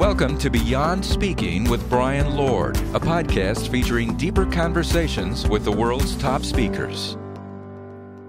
Welcome to Beyond Speaking with Brian Lord, a podcast featuring deeper conversations with the world's top speakers.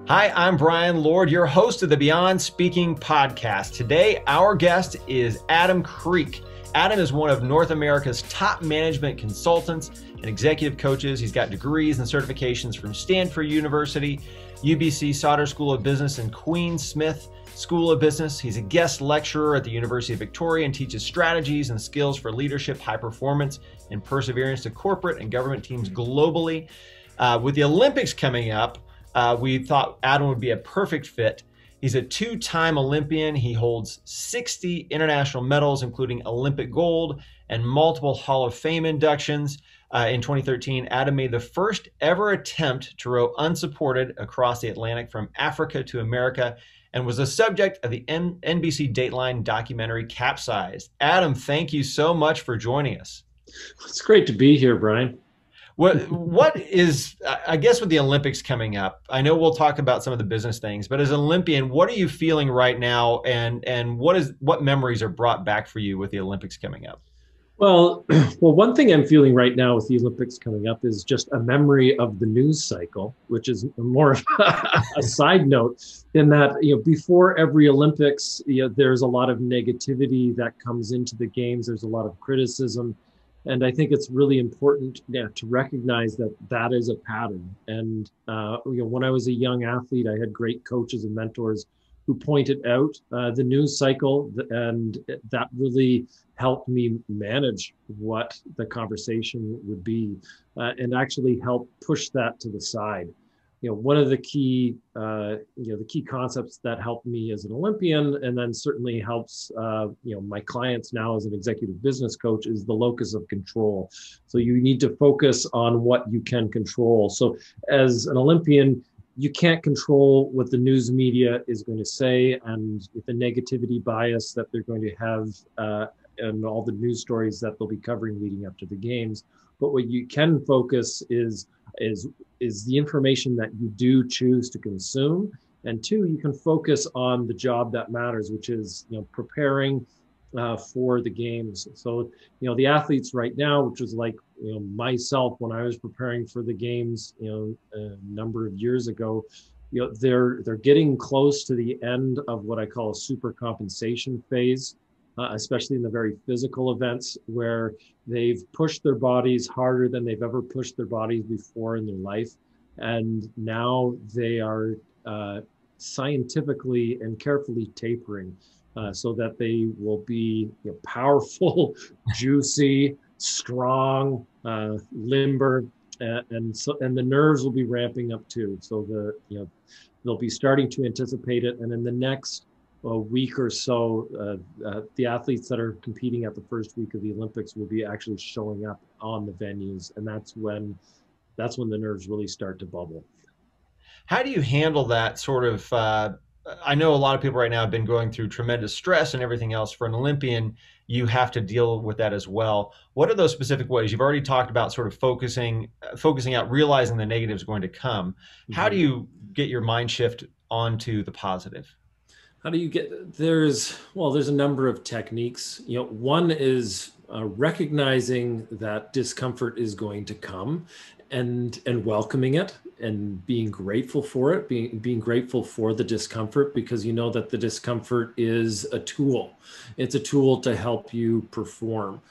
Hi, I'm Brian Lord, your host of the Beyond Speaking podcast. Today, our guest is Adam Kreek. Adam is one of North America's top management consultants and executive coaches. He's got degrees and certifications from Stanford University, UBC Sauder School of Business, and Queen Smith School of Business. He's a guest lecturer at the University of Victoria and teaches strategies and skills for leadership, high performance, and perseverance to corporate and government teams globally. With the Olympics coming up, we thought Adam would be a perfect fit. He's a two-time Olympian. He holds 60 international medals, including Olympic gold and multiple Hall of Fame inductions. In 2013, Adam made the first ever attempt to row unsupported across the Atlantic from Africa to America and was the subject of the NBC Dateline documentary Capsized. Adam, thank you so much for joining us. It's great to be here, Brian. What is, I guess with the Olympics coming up, I know we'll talk about some of the business things, but as an Olympian, what are you feeling right now, and what memories are brought back for you with the Olympics coming up? Well, one thing I'm feeling right now with the Olympics coming up is just a memory of the news cycle, which is more of a side note in that, before every Olympics, there's a lot of negativity that comes into the games. There's a lot of criticism. And I think it's really important to recognize that that is a pattern. And when I was a young athlete, I had great coaches and mentors who pointed out the news cycle, and that really helped me manage what the conversation would be, and actually help push that to the side. One of the key concepts that helped me as an Olympian, and then certainly helps, my clients now as an executive business coach, is the locus of control. So you need to focus on what you can control. So as an Olympian, you can't control what the news media is going to say and the negativity bias that they're going to have, and all the news stories that they'll be covering leading up to the games. But what you can focus is the information that you do choose to consume. And two, you can focus on the job that matters, which is, preparing for the games. So, the athletes right now, which is like, myself, when I was preparing for the games, a number of years ago, they're getting close to the end of what I call a super compensation phase. Especially in the very physical events where they've pushed their bodies harder than they've ever pushed their bodies before in their life. And now they are scientifically and carefully tapering so that they will be powerful, juicy, strong, limber, and the nerves will be ramping up too. So they'll be starting to anticipate it. And in the next a week or so, the athletes that are competing at the first week of the Olympics will be actually showing up on the venues, and that's when the nerves really start to bubble. How do you handle that sort of? I know a lot of people right now have been going through tremendous stress and everything else. For an Olympian, you have to deal with that as well. What are those specific ways? You've already talked about sort of focusing out, realizing the negative is going to come. Mm-hmm. How do you get your mind shift onto the positive? How do you get, there's a number of techniques. One is recognizing that discomfort is going to come and welcoming it and being grateful for it, being grateful for the discomfort, because you know that the discomfort is a tool. It's a tool to help you perform.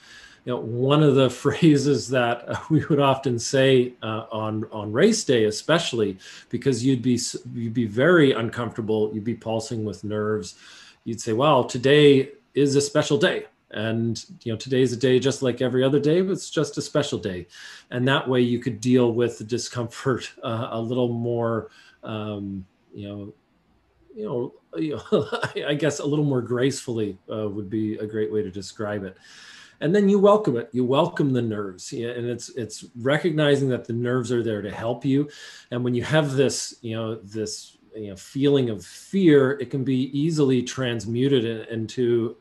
One of the phrases that we would often say on race day, especially because you'd be very uncomfortable, you'd be pulsing with nerves. You'd say, "Wow, today is a special day, and today is a day just like every other day, but it's just a special day." And that way, you could deal with the discomfort a little more, I guess a little more gracefully would be a great way to describe it. And then you welcome it. You welcome the nerves, and it's recognizing that the nerves are there to help you. And when you have this feeling of fear, it can be easily transmuted into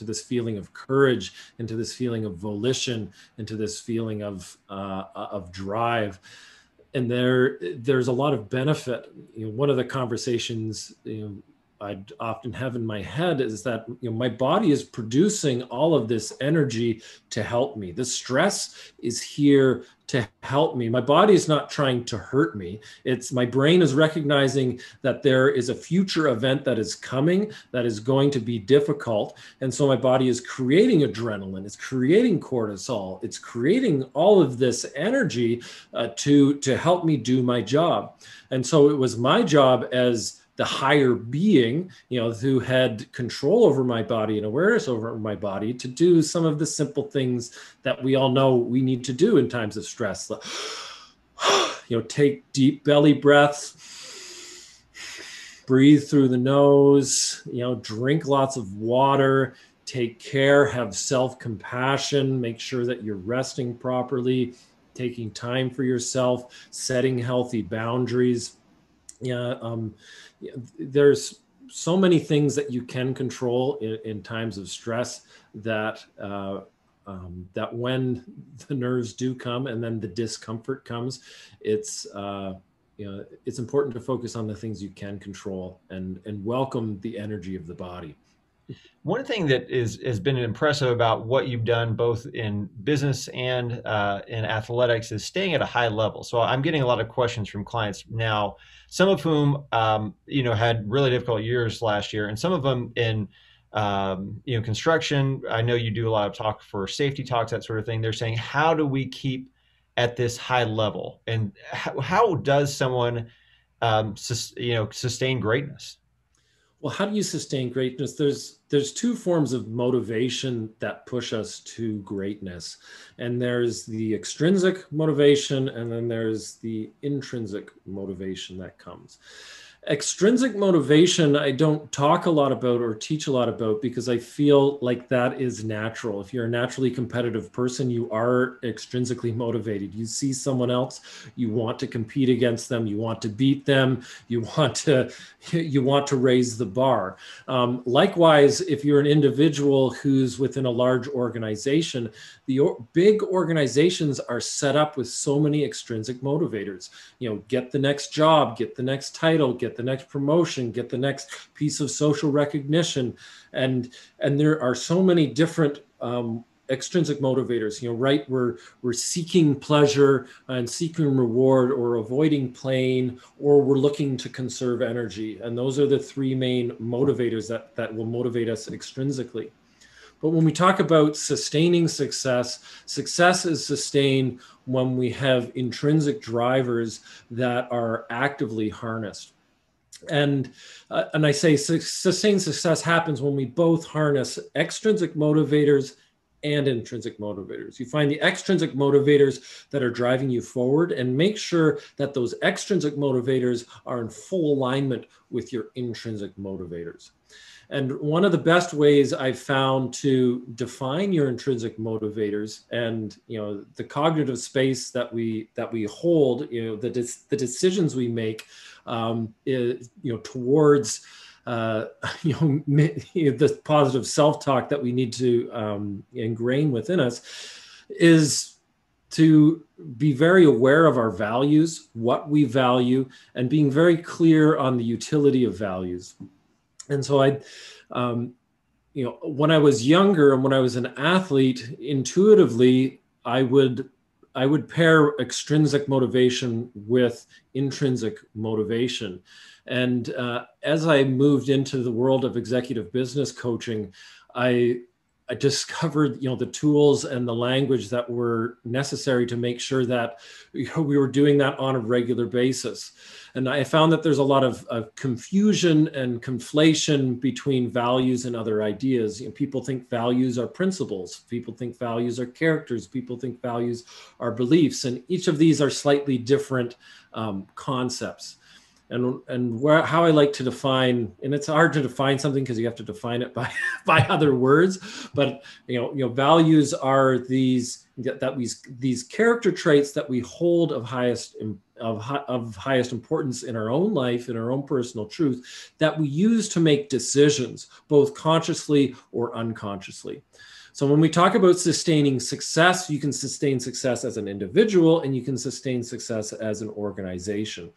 this feeling of courage, into this feeling of volition, into this feeling of drive. And there's a lot of benefit. One of the conversations I'd often have in my head is that, my body is producing all of this energy to help me. The stress is here to help me. My body is not trying to hurt me. It's my brain is recognizing that there is a future event that is coming that is going to be difficult. And so my body is creating adrenaline, it's creating cortisol, it's creating all of this energy to help me do my job. And so it was my job as the higher being, who had control over my body and awareness over my body, to do some of the simple things that we all know we need to do in times of stress. Take deep belly breaths, breathe through the nose, drink lots of water, take care, have self-compassion, make sure that you're resting properly, taking time for yourself, setting healthy boundaries. There's so many things that you can control in times of stress that that when the nerves do come and then the discomfort comes, it's important to focus on the things you can control and welcome the energy of the body. One thing that has been impressive about what you've done both in business and in athletics is staying at a high level. So I'm getting a lot of questions from clients now, some of whom had really difficult years last year, and some of them in construction. I know you do a lot of talk for safety talks, that sort of thing. They're saying, how do we keep at this high level, and how does someone sustain greatness? Well, how do you sustain greatness? There's two forms of motivation that push us to greatness. And there's the extrinsic motivation, and then there's the intrinsic motivation that comes. Extrinsic motivation, I don't talk a lot about or teach a lot about because I feel like that is natural. If you're a naturally competitive person, you are extrinsically motivated. You see someone else, you want to compete against them, you want to beat them, you want to raise the bar. Likewise, if you're an individual who's within a large organization, the big organizations are set up with so many extrinsic motivators. Get the next job, get the next title, get the next promotion, get the next piece of social recognition. And there are so many different extrinsic motivators, right? We're seeking pleasure and seeking reward, or avoiding pain, or we're looking to conserve energy. And those are the three main motivators that will motivate us extrinsically. But when we talk about sustaining success, success is sustained when we have intrinsic drivers that are actively harnessed. And I say sustained success happens when we both harness extrinsic motivators and intrinsic motivators. You find the extrinsic motivators that are driving you forward, and make sure that those extrinsic motivators are in full alignment with your intrinsic motivators. And one of the best ways I've found to define your intrinsic motivators and the cognitive space that we hold, the decisions we make, towards the positive self-talk that we need to ingrain within us, is to be very aware of our values, what we value, and being very clear on the utility of values. And so when I was younger and when I was an athlete, intuitively, I would pair extrinsic motivation with intrinsic motivation. And as I moved into the world of executive business coaching, I discovered, the tools and the language that were necessary to make sure that we were doing that on a regular basis. And I found that there's a lot of confusion and conflation between values and other ideas. People think values are principles. People think values are characters. People think values are beliefs. And each of these are slightly different concepts. And how I like to define, and it's hard to define something because you have to define it by other words, but values are these character traits that we hold of highest importance in our own life, in our own personal truth, that we use to make decisions, both consciously or unconsciously. So when we talk about sustaining success, you can sustain success as an individual and you can sustain success as an organization.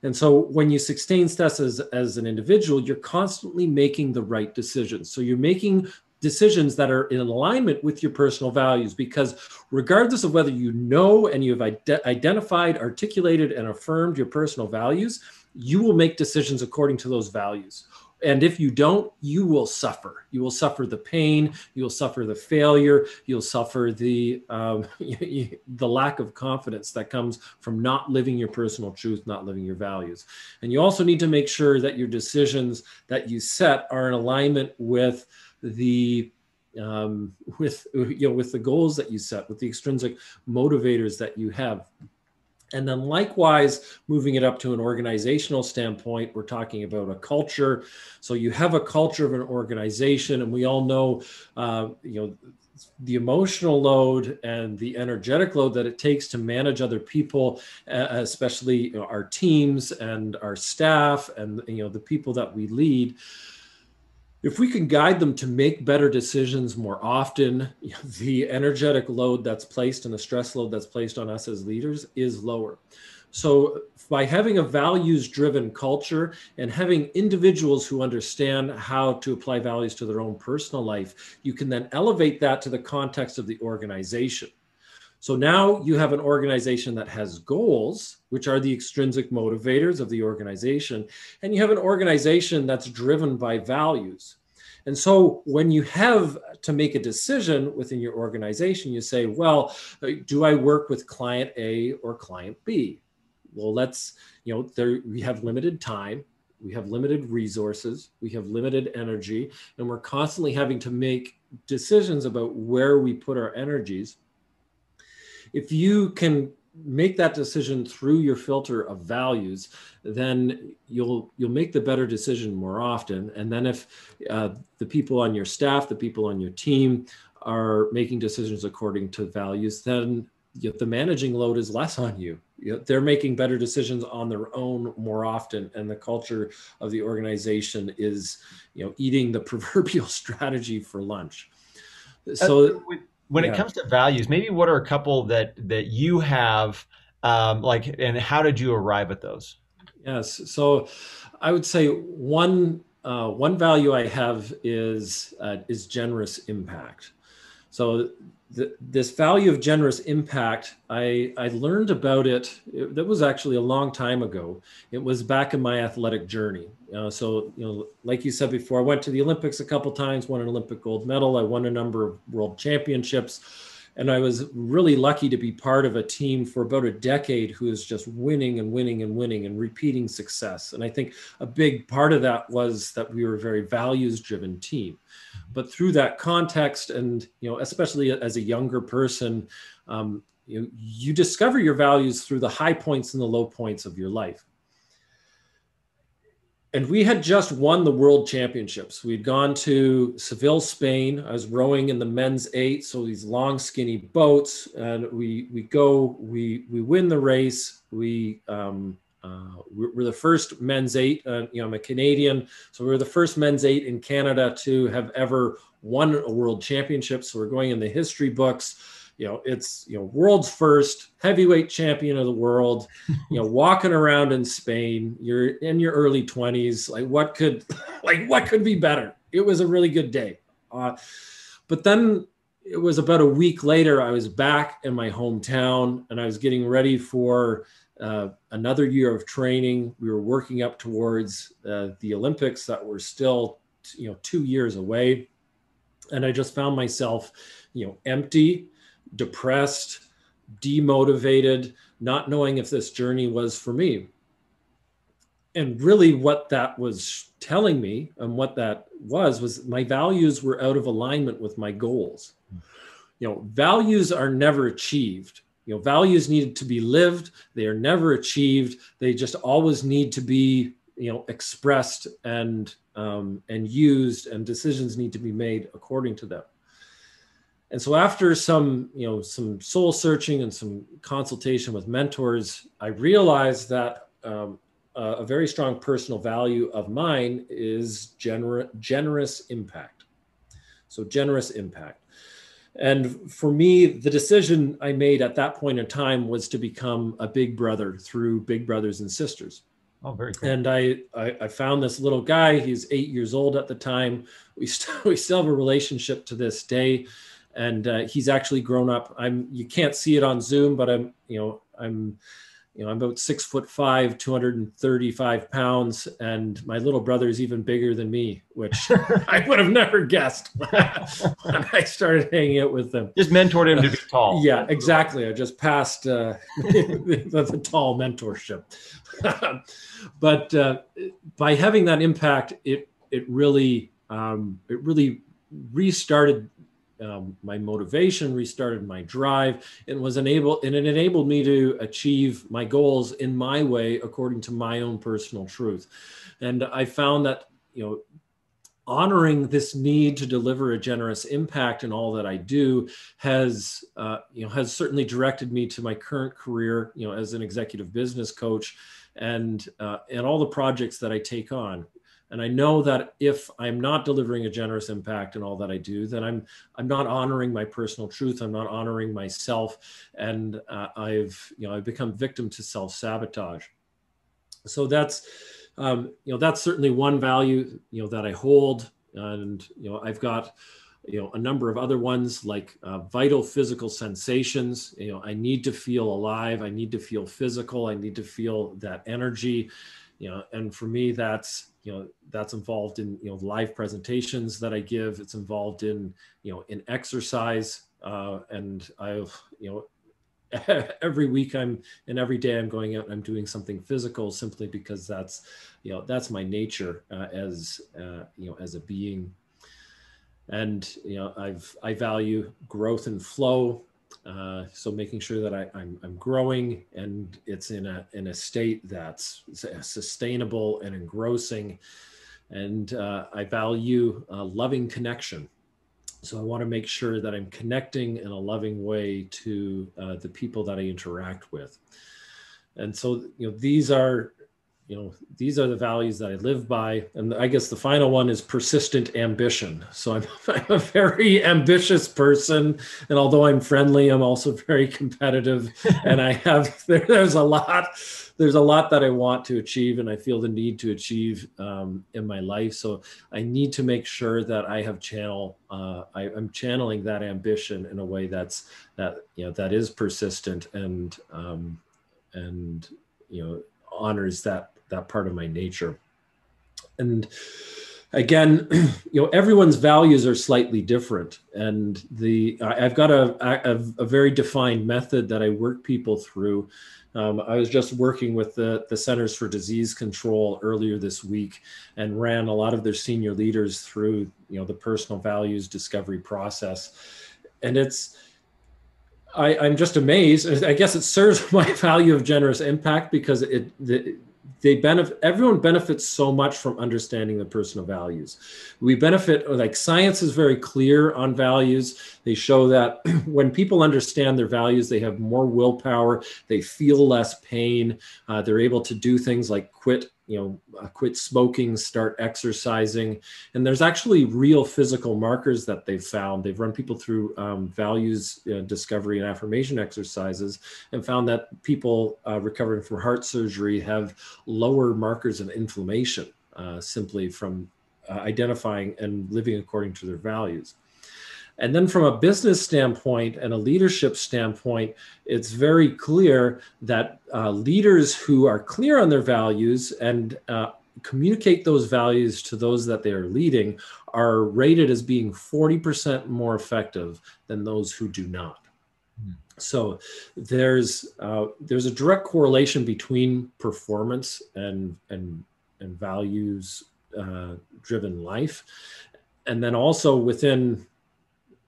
And so when you sustain stress as an individual, you're constantly making the right decisions. So you're making decisions that are in alignment with your personal values, because regardless of whether you know and you've identified, articulated, and affirmed your personal values, you will make decisions according to those values. And if you don't, you will suffer. You will suffer the pain. You will suffer the failure. You'll suffer the lack of confidence that comes from not living your personal truth, not living your values. And you also need to make sure that your decisions that you set are in alignment with the with the goals that you set, with the extrinsic motivators that you have. And then likewise, moving it up to an organizational standpoint, we're talking about a culture. So you have a culture of an organization, and we all know, the emotional load and the energetic load that it takes to manage other people, especially our teams and our staff and the people that we lead. If we can guide them to make better decisions more often, the energetic load that's placed and the stress load that's placed on us as leaders is lower. So by having a values-driven culture and having individuals who understand how to apply values to their own personal life, you can then elevate that to the context of the organization. So now you have an organization that has goals, which are the extrinsic motivators of the organization, and you have an organization that's driven by values. And so when you have to make a decision within your organization, you say, well, do I work with client A or client B? Well, we have limited time, we have limited resources, we have limited energy, and we're constantly having to make decisions about where we put our energies. If you can make that decision through your filter of values, then you'll make the better decision more often. And then if the people on your staff, the people on your team are making decisions according to values, then the managing load is less on you. They're making better decisions on their own more often, and the culture of the organization is eating the proverbial strategy for lunch. So when it comes to values, maybe what are a couple that you have, and how did you arrive at those? Yes, so I would say one value I have is generous impact. So this value of generous impact, I learned about it. That was actually a long time ago. It was back in my athletic journey. Like you said before, I went to the Olympics a couple times, won an Olympic gold medal. I won a number of world championships. And I was really lucky to be part of a team for about a decade who is just winning and winning and winning and repeating success. And I think a big part of that was that we were a very values-driven team. But through that context, and especially as a younger person, you discover your values through the high points and the low points of your life. And we had just won the world championships. We'd gone to Seville, Spain. I was rowing in the men's 8, so these long, skinny boats. And we win the race. We're the first men's 8. I'm a Canadian, so we were the first men's 8 in Canada to have ever won a world championship. So we're going in the history books. It's world's first heavyweight champion of the world. Walking around in Spain. You're in your early 20s. What could be better? It was a really good day. But then it was about a week later. I was back in my hometown, and I was getting ready for another year of training. We were working up towards the Olympics that were still 2 years away, and I just found myself empty, depressed, demotivated, not knowing if this journey was for me. And really what that was telling me, and what that was my values were out of alignment with my goals. Values are never achieved. Values need to be lived. They are never achieved. They just always need to be expressed and used, and decisions need to be made according to them. And so after some soul searching and some consultation with mentors, I realized that a very strong personal value of mine is generous impact. So generous impact. And for me, the decision I made at that point in time was to become a big brother through Big Brothers and Sisters. Oh, very cool. And I found this little guy. He's 8 years old at the time. We still have a relationship to this day, and he's actually grown up. You can't see it on Zoom, but I'm about 6'5", 235 pounds, and my little brother is even bigger than me, which I would have never guessed when I started hanging out with them. Just mentored him to be tall. Yeah, exactly. I just passed the tall mentorship. But by having that impact, it really restarted my motivation, restarted my drive, and it enabled me to achieve my goals in my way, according to my own personal truth. And I found that, honoring this need to deliver a generous impact in all that I do has certainly directed me to my current career, as an executive business coach, and all the projects that I take on. And I know that if I'm not delivering a generous impact in all that I do, then I'm not honoring my personal truth. I'm not honoring myself, and I've become victim to self-sabotage. So that's certainly one value that I hold, and I've got a number of other ones, like vital physical sensations. I need to feel alive. I need to feel physical. I need to feel that energy. And for me, that's involved in live presentations that I give. It's involved in in exercise, and I've every week and every day I'm going out and I'm doing something physical, simply because that's my nature as a being. And I value growth and flow. So making sure that I'm growing, and it's in a state that's sustainable and engrossing. And I value loving connection. So I want to make sure that I'm connecting in a loving way to the people that I interact with. And so these are the values that I live by. And I guess the final one is persistent ambition. So I'm a very ambitious person. And although I'm friendly, I'm also very competitive. And there's a lot that I want to achieve, and I feel the need to achieve in my life. So I need to make sure that I'm channeling that ambition in a way that is persistent and honors that part of my nature. And again, everyone's values are slightly different. And I've got a very defined method that I work people through. I was just working with the Centers for Disease Control earlier this week, and ran a lot of their senior leaders through, the personal values discovery process. And I'm just amazed. I guess it serves my value of generous impact, because everyone benefits so much from understanding the personal values. We benefit, like, science is very clear on values. They show that when people understand their values, they have more willpower, they feel less pain, they're able to do things like quit smoking, start exercising. And there's actually real physical markers that they've found. They've run people through values discovery and affirmation exercises, and found that people recovering from heart surgery have lower markers of inflammation simply from identifying and living according to their values. And then from a business standpoint and a leadership standpoint, it's very clear that leaders who are clear on their values and communicate those values to those that they are leading are rated as being 40% more effective than those who do not. So there's a direct correlation between performance and values driven life. And then also within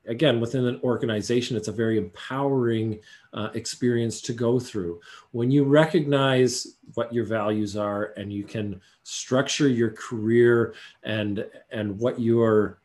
an organization, it's a very empowering experience to go through. When you recognize what your values are, and you can structure your career and what your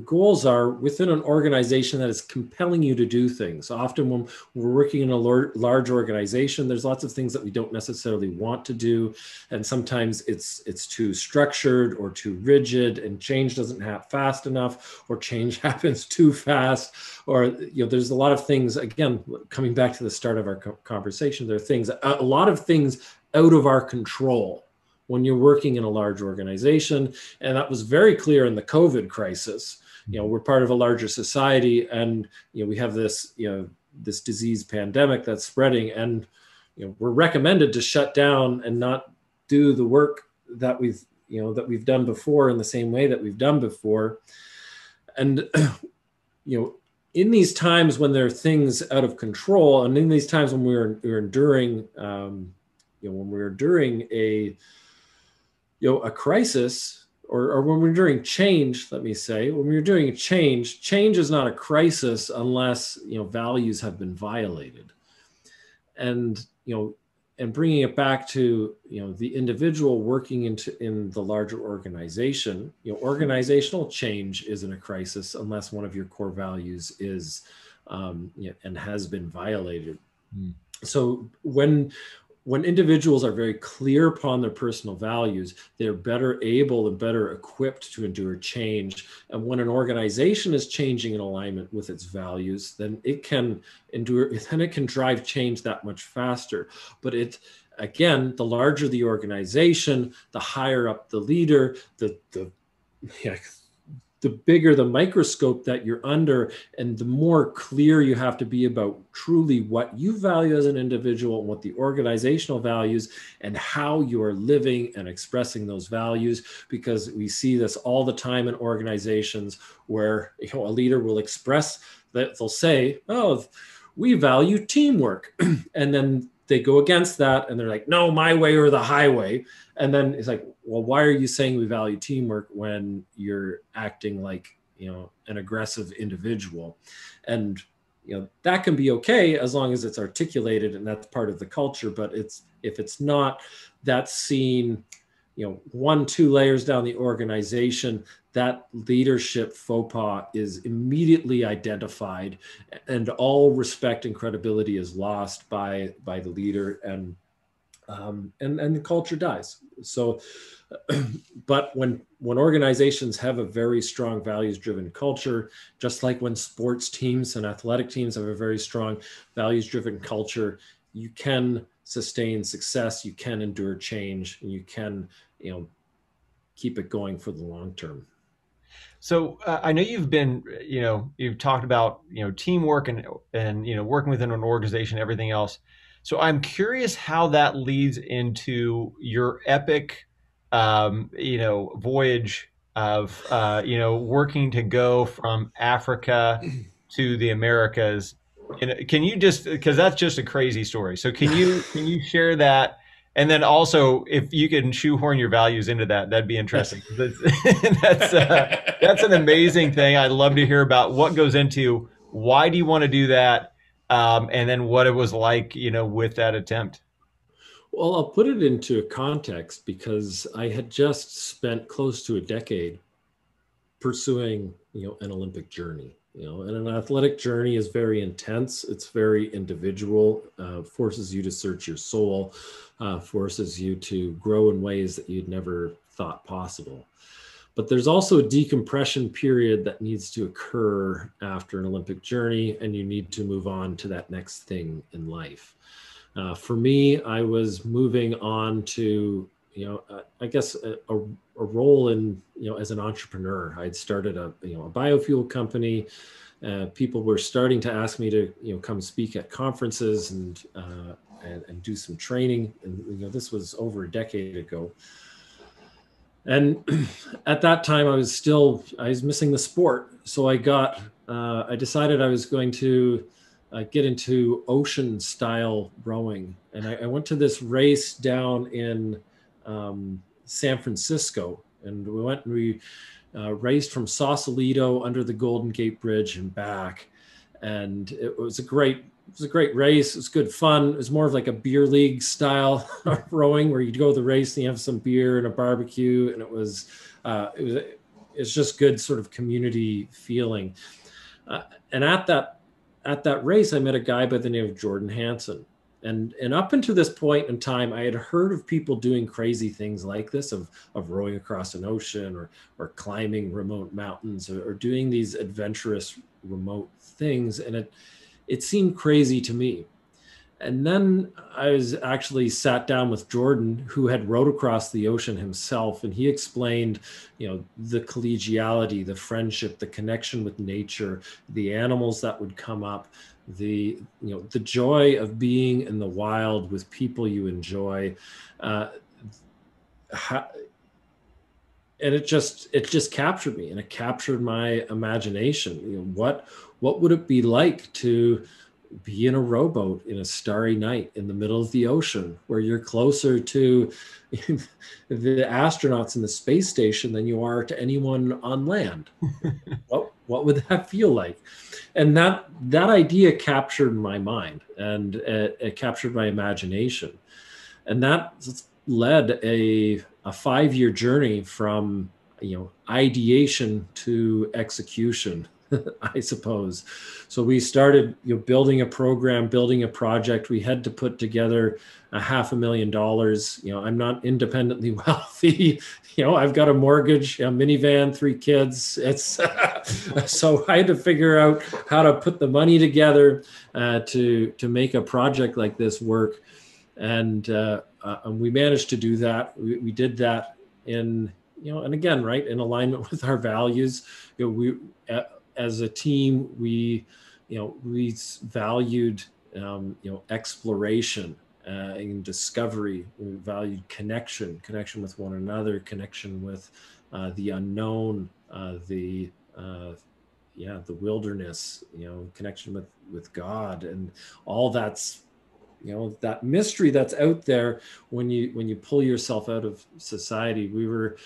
goals are within an organization that is compelling you to do things. Often when we're working in a large organization, there's lots of things that we don't necessarily want to do. And sometimes it's too structured or too rigid, and change doesn't happen fast enough, or change happens too fast, or there's a lot of things, again, coming back to the start of our conversation, there are a lot of things out of our control. when you're working in a large organization. And that was very clear in the COVID crisis. We're part of a larger society, and we have this this disease pandemic that's spreading, and we're recommended to shut down and not do the work that we've done before in the same way that we've done before. And in these times when there are things out of control, and in these times when we're enduring a crisis, or when we're doing change, let me say, when we're doing change is not a crisis unless values have been violated. And and bringing it back to the individual working in the larger organization, organizational change isn't a crisis unless one of your core values is and has been violated. So when individuals are very clear upon their personal values, they're better able and better equipped to endure change. And when an organization is changing in alignment with its values, then it can drive change that much faster. But again, the larger the organization, the higher up the leader, the bigger the microscope that you're under, and the more clear you have to be about truly what you value as an individual and what the organizational values and how you are living and expressing those values. Because we see this all the time in organizations where a leader will express that, they'll say, "Oh, we value teamwork," and then they go against that and they're like, "No, my way or the highway." And then it's like, well, why are you saying we value teamwork when you're acting like, an aggressive individual? And, that can be okay as long as it's articulated and that's part of the culture. But if it's not, that's seen, 1-2 layers down the organization, that leadership faux pas is immediately identified, and all respect and credibility is lost by the leader, and the culture dies. So, but when organizations have a very strong values-driven culture, just like when sports teams and athletic teams have a very strong values-driven culture, you can sustain success, you can endure change, and you can, keep it going for the long term. So I know you've been, you've talked about, teamwork and working within an organization, everything else. So I'm curious how that leads into your epic, voyage of, working to go from Africa to the Americas. And can you just, because that's just a crazy story. So can you share that? And then also, if you can shoehorn your values into that, that'd be interesting. That's an amazing thing. I'd love to hear about what goes into, why do you want to do that? And then what it was like, with that attempt. Well, I'll put it into context because I had just spent close to a decade pursuing, an Olympic journey. And an athletic journey is very intense. It's very individual, forces you to search your soul, forces you to grow in ways that you'd never thought possible. But there's also a decompression period that needs to occur after an Olympic journey, and you need to move on to that next thing in life. For me, I was moving on to, I guess a role in, as an entrepreneur. I'd started a biofuel company. People were starting to ask me to, come speak at conferences and do some training. And, this was over a decade ago. And at that time I was missing the sport. So I decided I was going to get into ocean style rowing. And I went to this race down in San Francisco, and we raced from Sausalito under the Golden Gate Bridge and back. And it was a great race. It was good fun. It was more of like a beer league style rowing, where you'd go to the race and you have some beer and a barbecue. And it's just good sort of community feeling. And at that race, I met a guy by the name of Jordan Hansen. And up until this point in time, I had heard of people doing crazy things like this, of rowing across an ocean or climbing remote mountains or doing these adventurous remote things. And it seemed crazy to me. And then I was actually sat down with Jordan, who had rowed across the ocean himself, and he explained, the collegiality, the friendship, the connection with nature, the animals that would come up, the joy of being in the wild with people you enjoy. And it just captured me, and it captured my imagination. What would it be like to be in a rowboat in a starry night in the middle of the ocean, where you're closer to the astronauts in the space station than you are to anyone on land? What would that feel like? And that idea captured my mind, and it captured my imagination, and that led a 5-year journey from ideation to execution, I suppose. So we started building a program, building a project. We had to put together $500,000. I'm not independently wealthy. I've got a mortgage, a minivan, 3 kids. It's so I had to figure out how to put the money together to make a project like this work. And we managed to do that. We did that in, and again, right, in alignment with our values. As a team, we valued, exploration and discovery. We valued connection with one another, connection with the unknown, the wilderness, connection with God, and all that's, that mystery that's out there when you pull yourself out of society. We were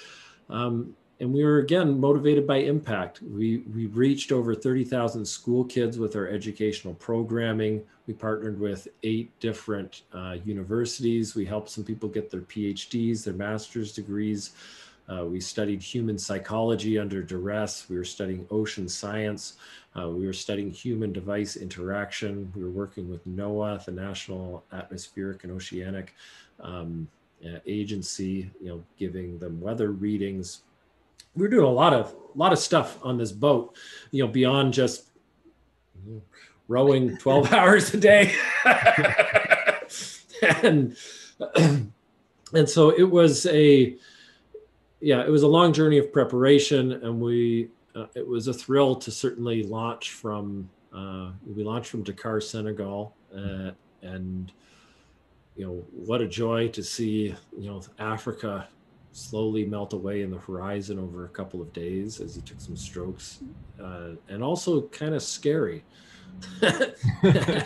again motivated by impact. We reached over 30,000 school kids with our educational programming. We partnered with 8 different universities. We helped some people get their PhDs, their master's degrees. We studied human psychology under duress. We were studying ocean science. We were studying human device interaction. We were working with NOAA, the National Atmospheric and Oceanic Agency, giving them weather readings. We were doing a lot of stuff on this boat, beyond just rowing 12 hours a day. and so it was a long journey of preparation, and it was a thrill to certainly launch from. We launched from Dakar, Senegal, and what a joy to see Africa slowly melt away in the horizon over a couple of days as he took some strokes, and also kind of scary.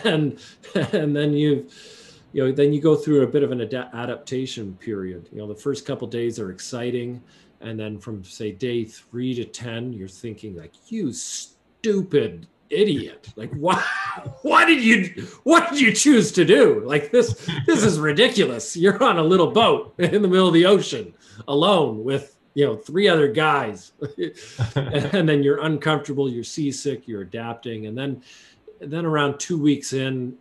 and then then you go through a bit of an adaptation period. The first couple of days are exciting, and then from say day 3 to 10, you're thinking like, you stupid idiot, like what did you choose to do? Like this is ridiculous. You're on a little boat in the middle of the ocean alone with 3 other guys. And then you're uncomfortable, you're seasick, you're adapting, and then around 2 weeks in,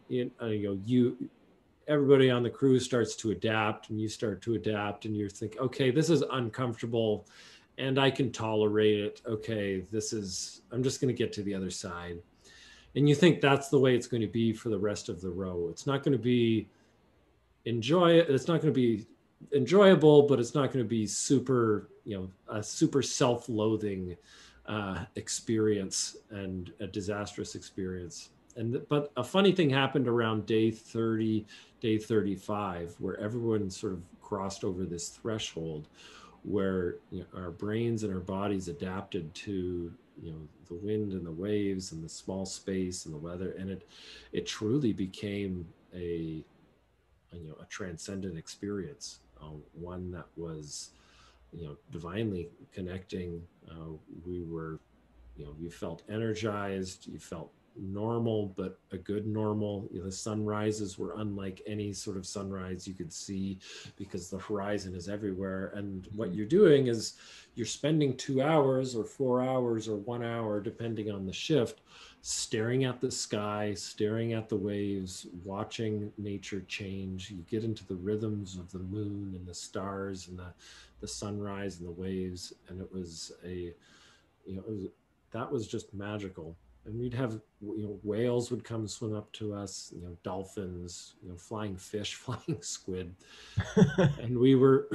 everybody on the crew starts to adapt, and you start to adapt, and you're thinking, okay, this is uncomfortable and I can tolerate it. Okay, I'm just going to get to the other side. And you think that's the way it's going to be for the rest of the row. It's not going to be enjoyable, but it's not going to be super, a super self-loathing experience and a disastrous experience. But a funny thing happened around day 30, day 35, where everyone sort of crossed over this threshold where our brains and our bodies adapted to the wind and the waves and the small space and the weather, and it truly became a transcendent experience, one that was divinely connecting. You felt energized, you felt normal, but a good normal. The sunrises were unlike any sort of sunrise you could see, because the horizon is everywhere. And what you're doing is you're spending 2 hours or 4 hours or 1 hour, depending on the shift, staring at the sky, staring at the waves, watching nature change. You get into the rhythms of the moon and the stars and the sunrise and the waves. And it was that was just magical. and we'd have, whales would come swim up to us, dolphins, flying fish, flying squid. And we were,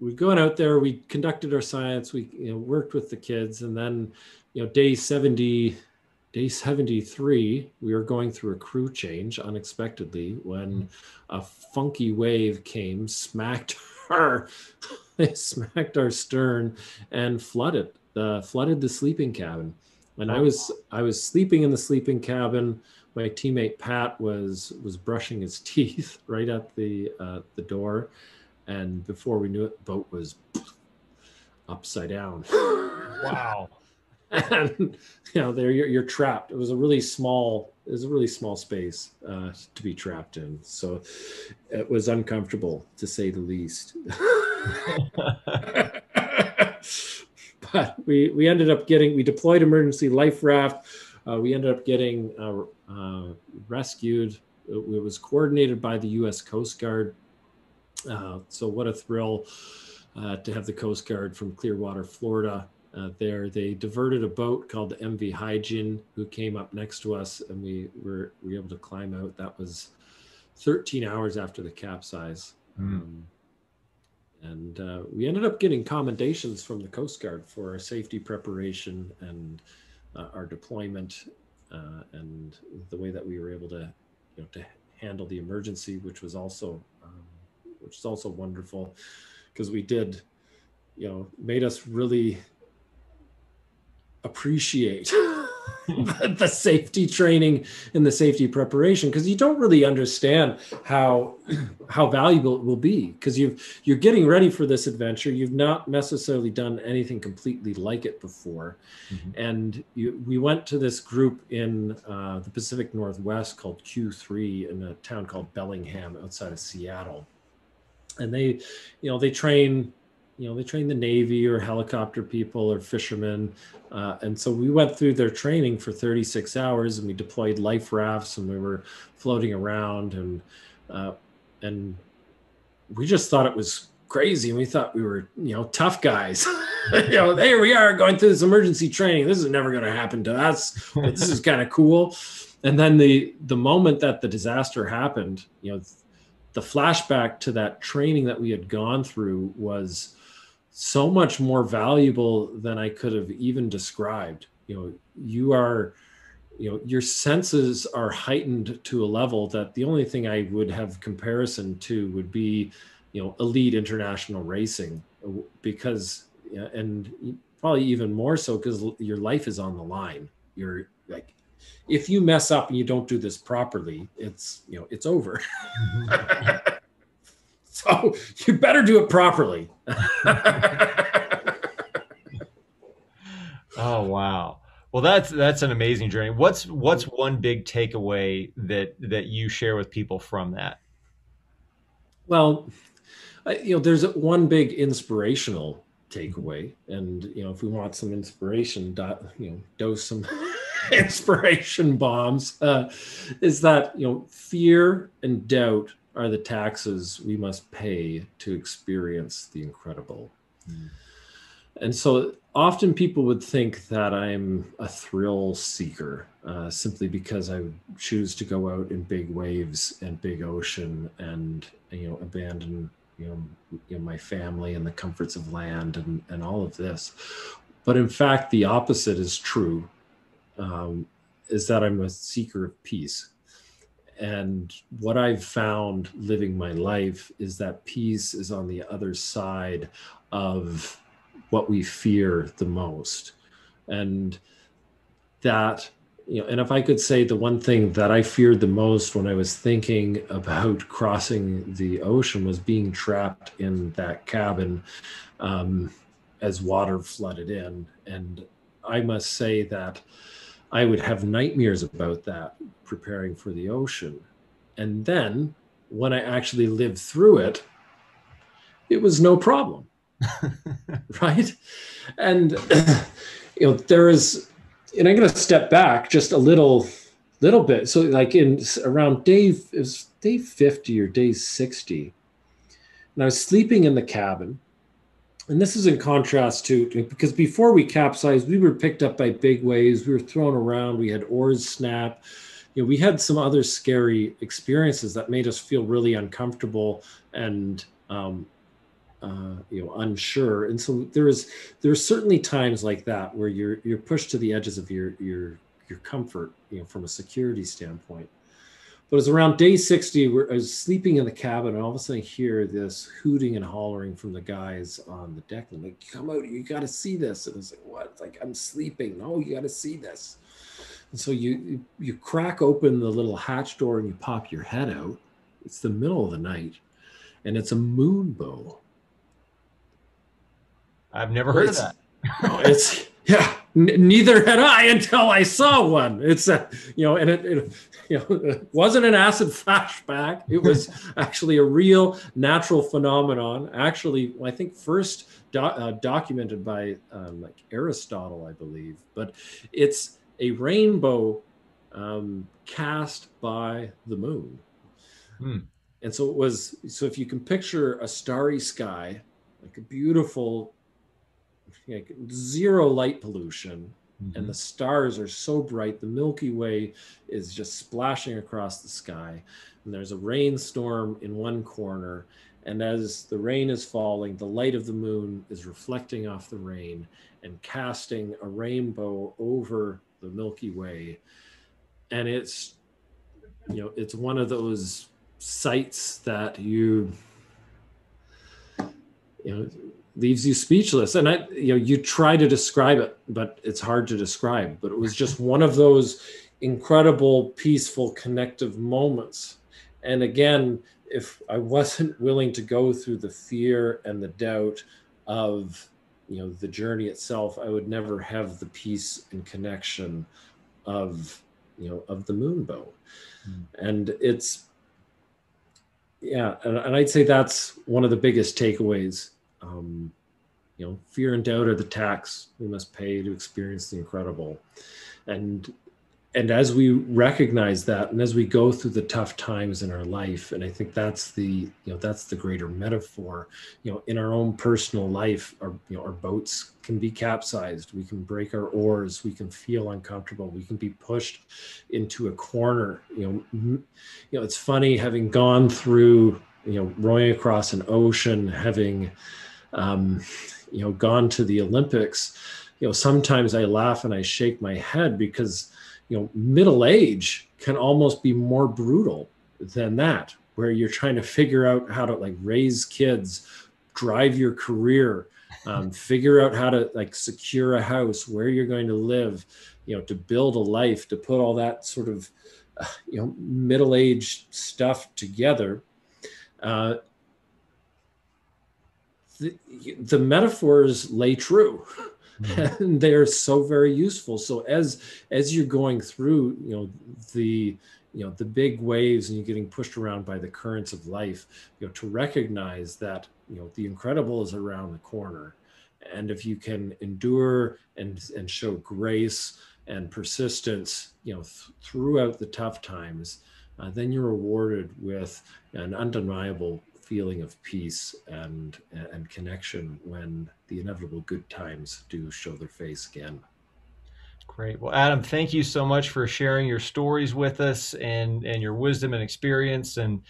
we'd gone out there, we conducted our science, we worked with the kids, and then day 73, we were going through a crew change unexpectedly when a funky wave came, smacked our stern and flooded the sleeping cabin. And I was sleeping in the sleeping cabin. My teammate Pat was brushing his teeth right at the door, and before we knew it, the boat was upside down. Wow. And there you're trapped. It was a really small space to be trapped in, so it was uncomfortable to say the least. But we ended up we deployed emergency life raft. We ended up getting rescued. It was coordinated by the U.S. Coast Guard. So what a thrill to have the Coast Guard from Clearwater, Florida. There, they diverted a boat called the MV Hygiene, who came up next to us, and we were able to climb out. That was 13 hours after the capsize. And we ended up getting commendations from the Coast Guard for our safety preparation and our deployment, and the way that we were able to handle the emergency, which was also wonderful, because we did, made us really appreciate the safety training and the safety preparation, because you don't really understand how valuable it will be, because you're getting ready for this adventure. You've not necessarily done anything completely like it before. And we went to this group in the Pacific Northwest called Q3 in a town called Bellingham outside of Seattle, and they train the Navy or helicopter people or fishermen. And so we went through their training for 36 hours, and we deployed life rafts, and we were floating around, and we just thought it was crazy. And we thought we were, tough guys. Here we are going through this emergency training. This is never going to happen to us, but this is kind of cool. And then the moment that the disaster happened, the flashback to that training that we had gone through was so much more valuable than I could have even described. Your senses are heightened to a level that the only thing I would have comparison to would be, elite international racing, because, and probably even more so because your life is on the line. You're like, if you mess up and you don't do this properly, it's over. So you better do it properly. Oh, wow. Well, that's an amazing journey. What's one big takeaway that you share with people from that? Well, there's one big inspirational takeaway, and if we want some inspiration, dose some inspiration bombs. Is that fear and doubt are the taxes we must pay to experience the incredible. And so often people would think that I'm a thrill seeker, simply because I would choose to go out in big waves and big ocean and abandon my family and the comforts of land and all of this. But in fact, the opposite is true, is that I'm a seeker of peace. And what I've found living my life is that peace is on the other side of what we fear the most. And that, and if I could say the one thing that I feared the most when I was thinking about crossing the ocean was being trapped in that cabin as water flooded in. And I must say that I would have nightmares about that, preparing for the ocean. And then when I actually lived through it, it was no problem. Right? And there is, and I'm going to step back just a little bit. So like in around day 50 or day 60, and I was sleeping in the cabin, And this is in contrast to, because before we capsized, we were picked up by big waves. We were thrown around. We had oars snap. We had some other scary experiences that made us feel really uncomfortable and, unsure. And so there's certainly times like that where you're pushed to the edges of your comfort, from a security standpoint. But it was around day 60 where I was sleeping in the cabin, and all of a sudden I hear this hooting and hollering from the guys on the deck. And like, come out, you got to see this. And I was like, what? It's like, I'm sleeping. No, you got to see this. And so you crack open the little hatch door and you pop your head out. It's the middle of the night, and it's a moon bow. I've never heard of that. Neither had I until I saw one. It's it wasn't an acid flashback. It was actually a real natural phenomenon. Actually, I think first documented by Aristotle, I believe. But it's a rainbow cast by the moon. And so if you can picture a starry sky, like a beautiful, zero light pollution, and the stars are so bright, the Milky Way is just splashing across the sky, and there's a rainstorm in one corner, and as the rain is falling, the light of the moon is reflecting off the rain and casting a rainbow over the Milky Way. And it's one of those sights that leaves you speechless. And you try to describe it, but it's hard to describe. But it was just one of those incredible, peaceful, connective moments. And again, if I wasn't willing to go through the fear and the doubt of, the journey itself, I would never have the peace and connection of the moon bow. And it's, and I'd say that's one of the biggest takeaways. Fear and doubt are the tax we must pay to experience the incredible. And as we recognize that, and as we go through the tough times in our life, and I think that's the greater metaphor, in our own personal life, our boats can be capsized. We can break our oars. We can feel uncomfortable. We can be pushed into a corner. It's funny, having gone through, rowing across an ocean, having, gone to the Olympics, sometimes I laugh and I shake my head because, middle age can almost be more brutal than that, where you're trying to figure out how to raise kids, drive your career, figure out how to secure a house, where you're going to live, to build a life, to put all that sort of, middle-aged stuff together. The metaphors lay true. And they're so very useful. So as you're going through, the big waves and you're getting pushed around by the currents of life, to recognize that, the incredible is around the corner. And if you can endure and show grace and persistence, throughout the tough times, then you're rewarded with an undeniable feeling of peace and connection when the inevitable good times do show their face again. Great. Well, Adam, thank you so much for sharing your stories with us and your wisdom and experience, and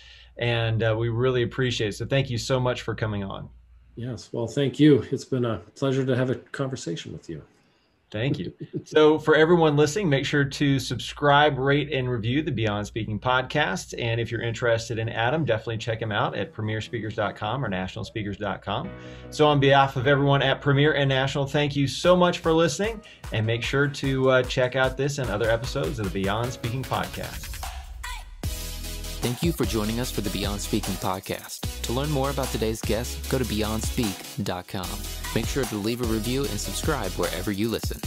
we really appreciate it. So thank you so much for coming on. Yes. Well, thank you. It's been a pleasure to have a conversation with you. Thank you. So for everyone listening, make sure to subscribe, rate, and review the Beyond Speaking podcast. And if you're interested in Adam, definitely check him out at premierspeakers.com or nationalspeakers.com. So on behalf of everyone at Premier and National, thank you so much for listening. And make sure to check out this and other episodes of the Beyond Speaking podcast. Thank you for joining us for the Beyond Speaking podcast. To learn more about today's guest, go to beyondspeak.com. Make sure to leave a review and subscribe wherever you listen.